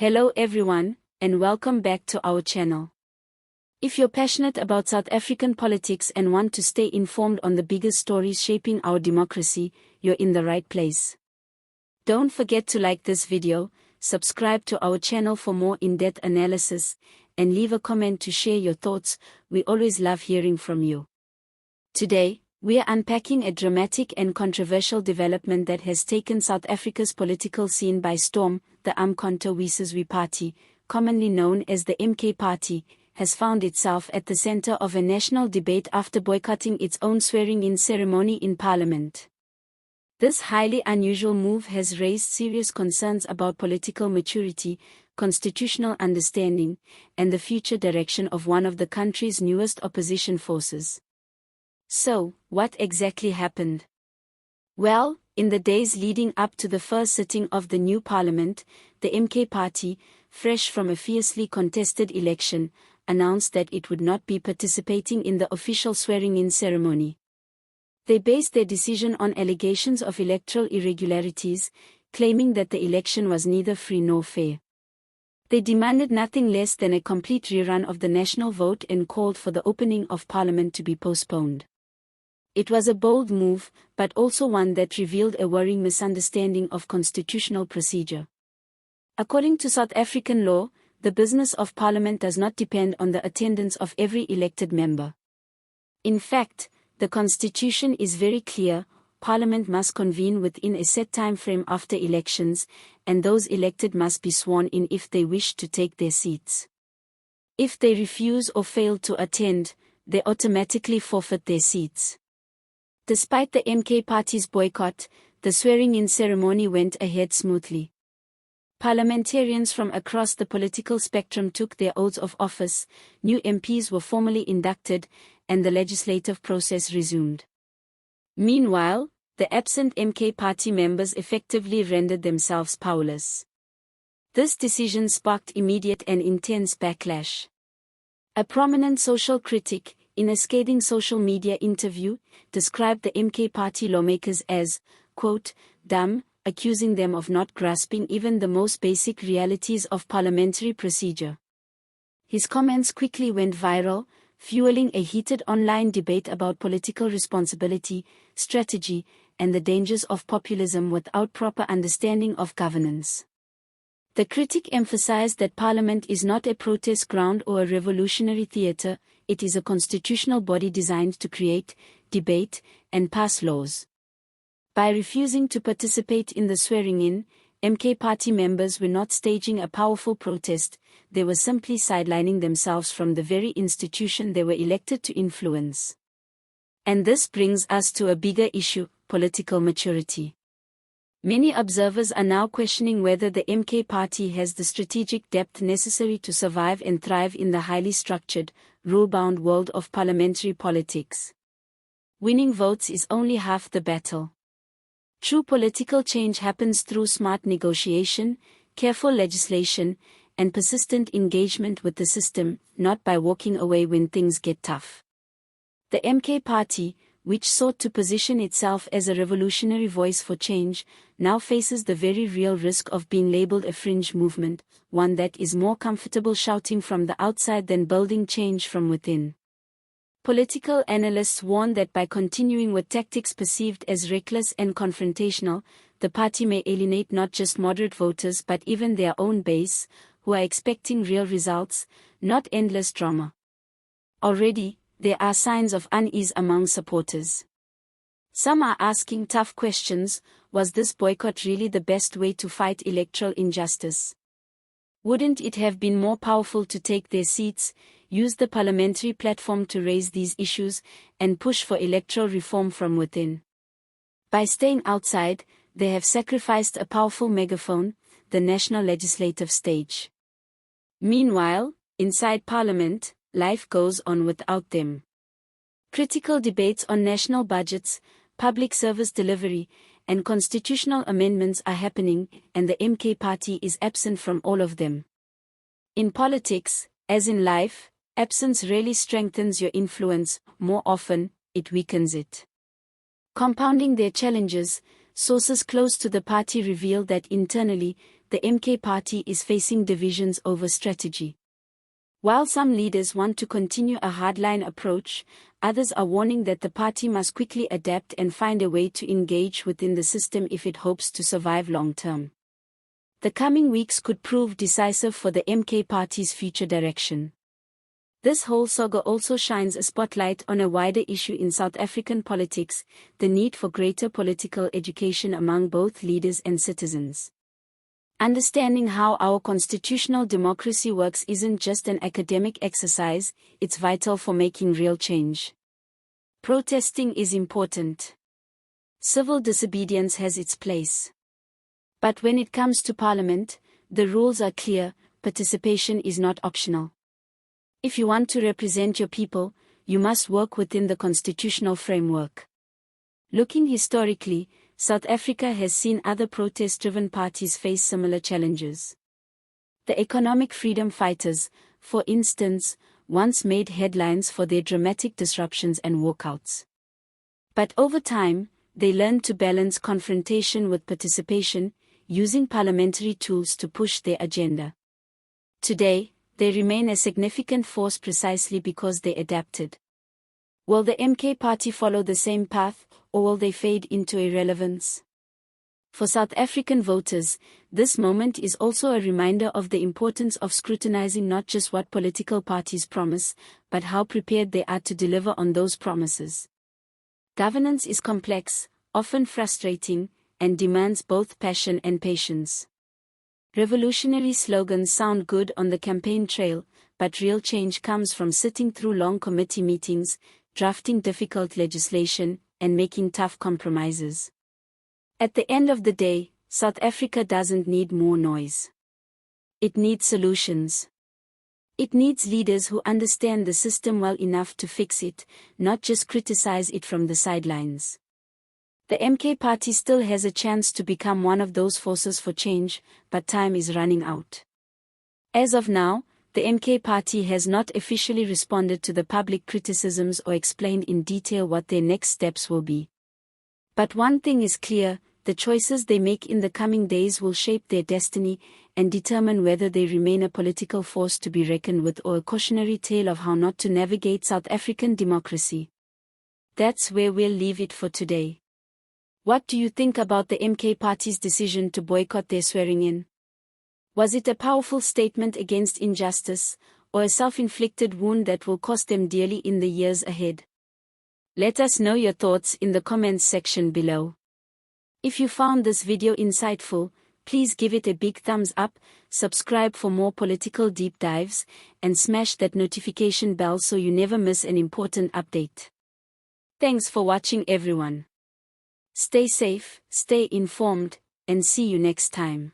Hello everyone, and welcome back to our channel. If you're passionate about South African politics and want to stay informed on the biggest stories shaping our democracy, you're in the right place. Don't forget to like this video, subscribe to our channel for more in-depth analysis, and leave a comment to share your thoughts. We always love hearing from you. Today, we are unpacking a dramatic and controversial development that has taken South Africa's political scene by storm. The Umkhonto Party, commonly known as the MK Party, has found itself at the center of a national debate after boycotting its own swearing-in ceremony in Parliament. This highly unusual move has raised serious concerns about political maturity, constitutional understanding, and the future direction of one of the country's newest opposition forces. So, what exactly happened? Well, in the days leading up to the first sitting of the new parliament, the MK Party, fresh from a fiercely contested election, announced that it would not be participating in the official swearing-in ceremony. They based their decision on allegations of electoral irregularities, claiming that the election was neither free nor fair. They demanded nothing less than a complete rerun of the national vote and called for the opening of Parliament to be postponed. It was a bold move, but also one that revealed a worrying misunderstanding of constitutional procedure. According to South African law, the business of Parliament does not depend on the attendance of every elected member. In fact, the Constitution is very clear: Parliament must convene within a set time frame after elections, and those elected must be sworn in if they wish to take their seats. If they refuse or fail to attend, they automatically forfeit their seats. Despite the MK Party's boycott, the swearing-in ceremony went ahead smoothly. Parliamentarians from across the political spectrum took their oaths of office, new MPs were formally inducted, and the legislative process resumed. Meanwhile, the absent MK Party members effectively rendered themselves powerless. This decision sparked immediate and intense backlash. A prominent social critic, in a scathing social media interview, described the MK Party lawmakers as, quote, dumb, accusing them of not grasping even the most basic realities of parliamentary procedure. His comments quickly went viral, fueling a heated online debate about political responsibility, strategy, and the dangers of populism without proper understanding of governance. The critic emphasized that Parliament is not a protest ground or a revolutionary theater, it is a constitutional body designed to create, debate, and pass laws. By refusing to participate in the swearing-in, MK Party members were not staging a powerful protest, they were simply sidelining themselves from the very institution they were elected to influence. And this brings us to a bigger issue: political maturity. Many observers are now questioning whether the MK Party has the strategic depth necessary to survive and thrive in the highly structured, rule-bound world of parliamentary politics. Winning votes is only half the battle. True political change happens through smart negotiation, careful legislation, and persistent engagement with the system, not by walking away when things get tough. The MK Party, which sought to position itself as a revolutionary voice for change, now faces the very real risk of being labeled a fringe movement, one that is more comfortable shouting from the outside than building change from within. Political analysts warn that by continuing with tactics perceived as reckless and confrontational, the party may alienate not just moderate voters but even their own base, who are expecting real results, not endless drama. Already, there are signs of unease among supporters. Some are asking tough questions: was this boycott really the best way to fight electoral injustice? Wouldn't it have been more powerful to take their seats, use the parliamentary platform to raise these issues, and push for electoral reform from within? By staying outside, they have sacrificed a powerful megaphone, the national legislative stage. Meanwhile, inside Parliament, life goes on without them. Critical debates on national budgets, public service delivery, and constitutional amendments are happening, and the MK Party is absent from all of them. In politics, as in life, absence rarely strengthens your influence, more often, it weakens it. Compounding their challenges, sources close to the party reveal that internally, the MK party is facing divisions over strategy. While some leaders want to continue a hardline approach, others are warning that the party must quickly adapt and find a way to engage within the system if it hopes to survive long-term. The coming weeks could prove decisive for the MK party's future direction. This whole saga also shines a spotlight on a wider issue in South African politics, the need for greater political education among both leaders and citizens. Understanding how our constitutional democracy works isn't just an academic exercise, it's vital for making real change. Protesting is important. Civil disobedience has its place. But when it comes to Parliament, the rules are clear: participation is not optional. If you want to represent your people, you must work within the constitutional framework. Looking historically, South Africa has seen other protest-driven parties face similar challenges. The economic freedom fighters, for instance, once made headlines for their dramatic disruptions and walkouts. But over time, they learned to balance confrontation with participation, using parliamentary tools to push their agenda. Today, they remain a significant force precisely because they adapted. Will the MK party follow the same path, or will they fade into irrelevance? For South African voters, this moment is also a reminder of the importance of scrutinizing not just what political parties promise, but how prepared they are to deliver on those promises. Governance is complex, often frustrating, and demands both passion and patience. Revolutionary slogans sound good on the campaign trail, but real change comes from sitting through long committee meetings, drafting difficult legislation, and making tough compromises. At the end of the day, South Africa doesn't need more noise. It needs solutions. It needs leaders who understand the system well enough to fix it, not just criticize it from the sidelines. The MK party still has a chance to become one of those forces for change, but time is running out. As of now, the MK party has not officially responded to the public criticisms or explained in detail what their next steps will be. But one thing is clear: the choices they make in the coming days will shape their destiny and determine whether they remain a political force to be reckoned with or a cautionary tale of how not to navigate South African democracy. That's where we'll leave it for today. What do you think about the MK party's decision to boycott their swearing-in? Was it a powerful statement against injustice, or a self-inflicted wound that will cost them dearly in the years ahead? Let us know your thoughts in the comments section below. If you found this video insightful, please give it a big thumbs up, subscribe for more political deep dives, and smash that notification bell so you never miss an important update. Thanks for watching, everyone. Stay safe, stay informed, and see you next time.